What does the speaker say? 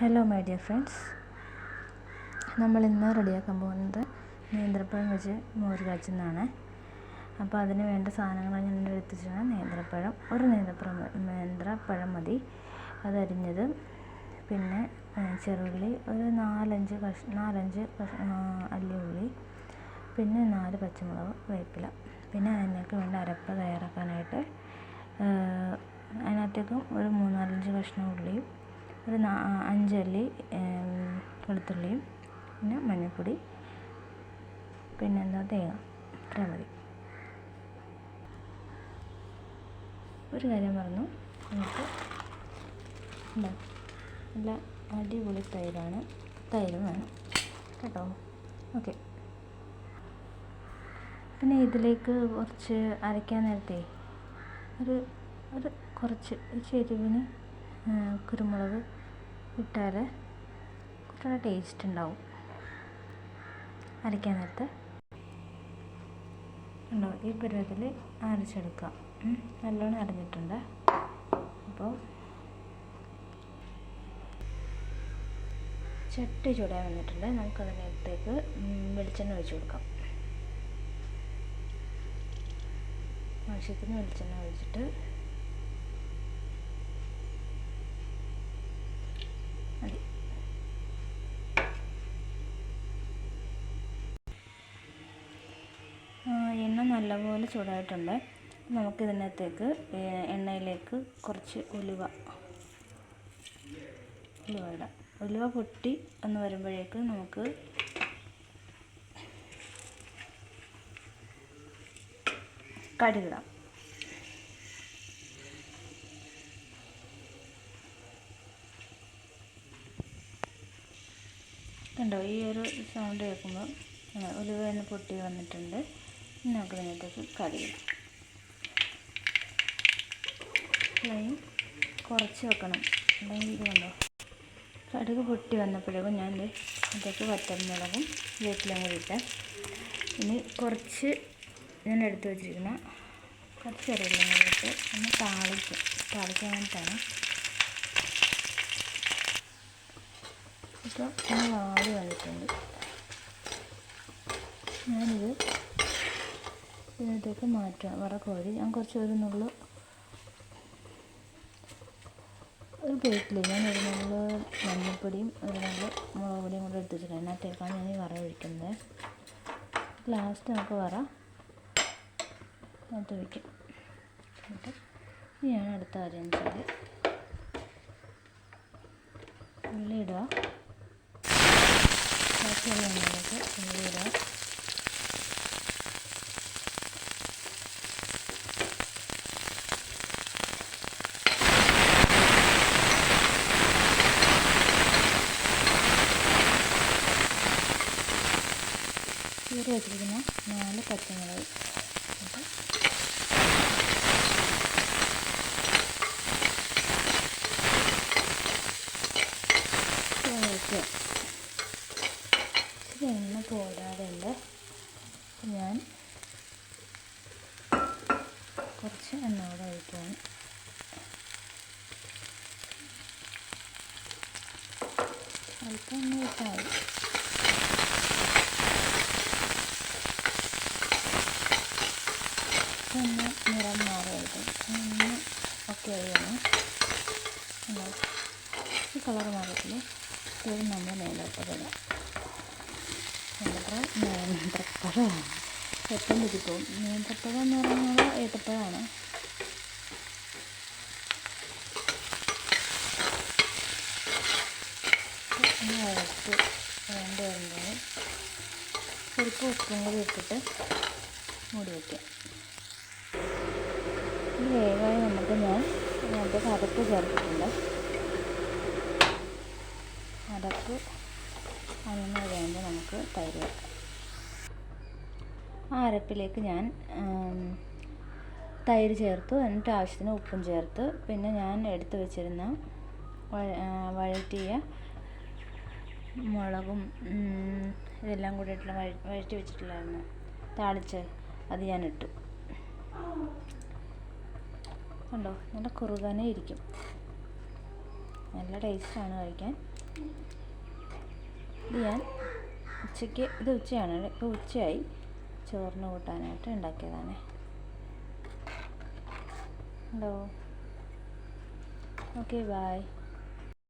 Hello my dear friends, നമ്മളിന്ന് റെഡിയാക്കാൻ പോകുന്നത് നേന്ത്രപ്പഴം വെച്ച് മോര് കാച്ചുന്നതാണ്. അപ്പോൾ അതിന് വേണ്ട സാധനങ്ങൾ ഞാൻ എടുത്തിട്ടാണ് നേന്ത്രപ്പഴം, ഒരു നേന്ത്രപ്പഴം മതി, അതരിഞ്ഞത്, പിന്നെ ചെറുള്ളി ഒരു നാലഞ്ച് അല്ലി ഉള്ളി, പിന്നെ 4 പച്ചമുളക്, വേപ്പില, പിന്നെ അതിനൊക്കെ വേണ്ട അരപ്പ് തയ്യാറാക്കാനായിട്ട് അതിനകത്തേക്കും ഒരു 3-4 കഷ്ണം ഉള്ളിയും ഒരു 5 അല്ലി വെളുത്തുള്ളിയും, പിന്നെ മഞ്ഞൾപ്പൊടി, പിന്നെ തേങ്ങ, ഇത്ര മതി. ഒരു കാര്യം പറഞ്ഞു, നമുക്ക് നല്ല അടിപൊളി തൈരും വേണം കേട്ടോ. ഓക്കെ, പിന്നെ ഇതിലേക്ക് കുറച്ച് അരയ്ക്കാൻ നേരത്തെ കുറച്ച് എരിവിന് കുരുമുളക് ഇട്ടാൽ കുറച്ചുകൂടെ ടേസ്റ്റ് ഉണ്ടാവും. അരയ്ക്കാൻ നേരത്ത് ഉണ്ടോ ഈ പരുവത്തിൽ അരച്ചെടുക്കുക. നല്ലോണം അരഞ്ഞിട്ടുണ്ട്. അപ്പോൾ ചട്ടി ചൂടാൻ വന്നിട്ടുണ്ട്. നമുക്കതിനകത്തേക്ക് വെളിച്ചെണ്ണ ഒഴിച്ച് കൊടുക്കാം. ആവശ്യത്തിന് വെളിച്ചെണ്ണ ഒഴിച്ചിട്ട് മതി. എണ്ണ നല്ലപോലെ ചൂടായിട്ടുണ്ട്. നമുക്കിതിനകത്തേക്ക് എണ്ണയിലേക്ക് കുറച്ച് ഉലുവ ഇടാം. ഉലുവ പൊട്ടി ഒന്ന് വരുമ്പോഴേക്ക് നമുക്ക് കടുകിടാം. കണ്ടോ, ഈ ഒരു സൗണ്ട് കേൾക്കുമ്പോൾ ഉലുവ ഒന്ന് പൊട്ടി വന്നിട്ടുണ്ട്. നമുക്ക് ഇതിനകത്തേക്ക് കടുകിടാം. ഫ്ലെയിം കുറച്ച് വെക്കണം, അല്ലെങ്കിൽ ഇത് കണ്ടോ കടുക് പൊട്ടി വന്നപ്പോഴേക്കും ഞാൻ അതിലേക്ക് വറ്റൽമുളകും വേപ്പിലയും കൂടി ഇട്ട്, ഇനി കുറച്ച് ഞാൻ എടുത്ത് വെച്ചിരിക്കുന്ന കുറച്ച് കറിവേപ്പിലയും കൂടി ഇട്ട് ഒന്ന് താളിക്കാൻ വേണ്ടിയിട്ടാണ്. ഇപ്പോൾ ഒന്ന് വാടി വന്നിട്ടുണ്ട്. ഞാനിത് ഇതിനകത്തേക്ക് മാറ്റാം. വറക്കോരി ഞാൻ ഒരു പ്ലേറ്റിൽ ഞാൻ ഒരു നുള്ള് മഞ്ഞൾപ്പൊടിയും ഒരു നുള്ള് മുളക് പൊടിയും കൂടെ എടുത്ത് വെച്ചിട്ടുണ്ട്. അതിനകത്തേക്കാണ് ഞാൻ ഈ വറ ഒഴിക്കുന്നത്. ലാസ്റ്റ് നമുക്ക് വറ അതിനകത്ത് വയ്ക്കും. എന്നിട്ട് ഞാൻ അടുത്ത കാര്യം വെച്ചാൽ ഉള്ളി ഇടുക. ബാക്കിയുള്ള എണ്ണയിലേക്ക് ഉള്ളി ഇടുക. കീറി വെച്ചിരിക്കുന്ന 4 പച്ചമുളക് വയ്ക്കുക. എണ്ണ പോരാതെ ഉണ്ട്. ഞാൻ കുറച്ച് എണ്ണ കൂടെ ഒഴിക്കുകയാണ്. അല്പം എണ്ണ ഒഴിച്ചാൽ ഒന്ന് നിറം മാറിയായിട്ട് ഒന്ന് ഒക്കെ അറിയണം. ഈ കളർ മാറിയിട്ടില്ല. ഇത് നമ്മൾ നേന്ത്രപ്പഴം എപ്പം തിരിപ്പോവും. നേന്ത്രപ്പഴം എന്ന് പറയുന്നത് ഏത്തപ്പഴമാണ്. വഴക്ക് വേണ്ടി വരുമ്പോൾ സ്വല്പം ഉപ്പും കൂടി ഇട്ടിട്ട് മൂടി വയ്ക്കാം. ഈ വേഗമായി നമുക്ക് ഞാൻ അതിനകത്തേക്ക് അരപ്പ് ചേർത്തിട്ടുണ്ട്. അരപ്പ് അതൊന്ന് കഴിയുമ്പോൾ നമുക്ക് തൈര് വെക്കാം. ആ അരപ്പിലേക്ക് ഞാൻ തൈര് ചേർത്തു. എന്നിട്ട് ആവശ്യത്തിന് ഉപ്പും ചേർത്ത്, പിന്നെ ഞാൻ എടുത്ത് വെച്ചിരുന്ന വഴറ്റിയ മുളകും ഇതെല്ലാം കൂടി ഇട്ടുള്ള വഴറ്റി വെച്ചിട്ടില്ലായിരുന്നു താളിച്ച്, അത് ഞാൻ ഇട്ടു. കണ്ടോ, നല്ല കുറുകനെ ഇരിക്കും. നല്ല ടേസ്റ്റാണ് കഴിക്കാൻ. ഇത് ഞാൻ ഉച്ചയ്ക്ക്, ഇത് ഉച്ചയാണ്, ഇപ്പോൾ ഉച്ചയായി, ചോറിന് കൂട്ടാനായിട്ട് ഉണ്ടാക്കിയതാണ്. Hello, okay, by.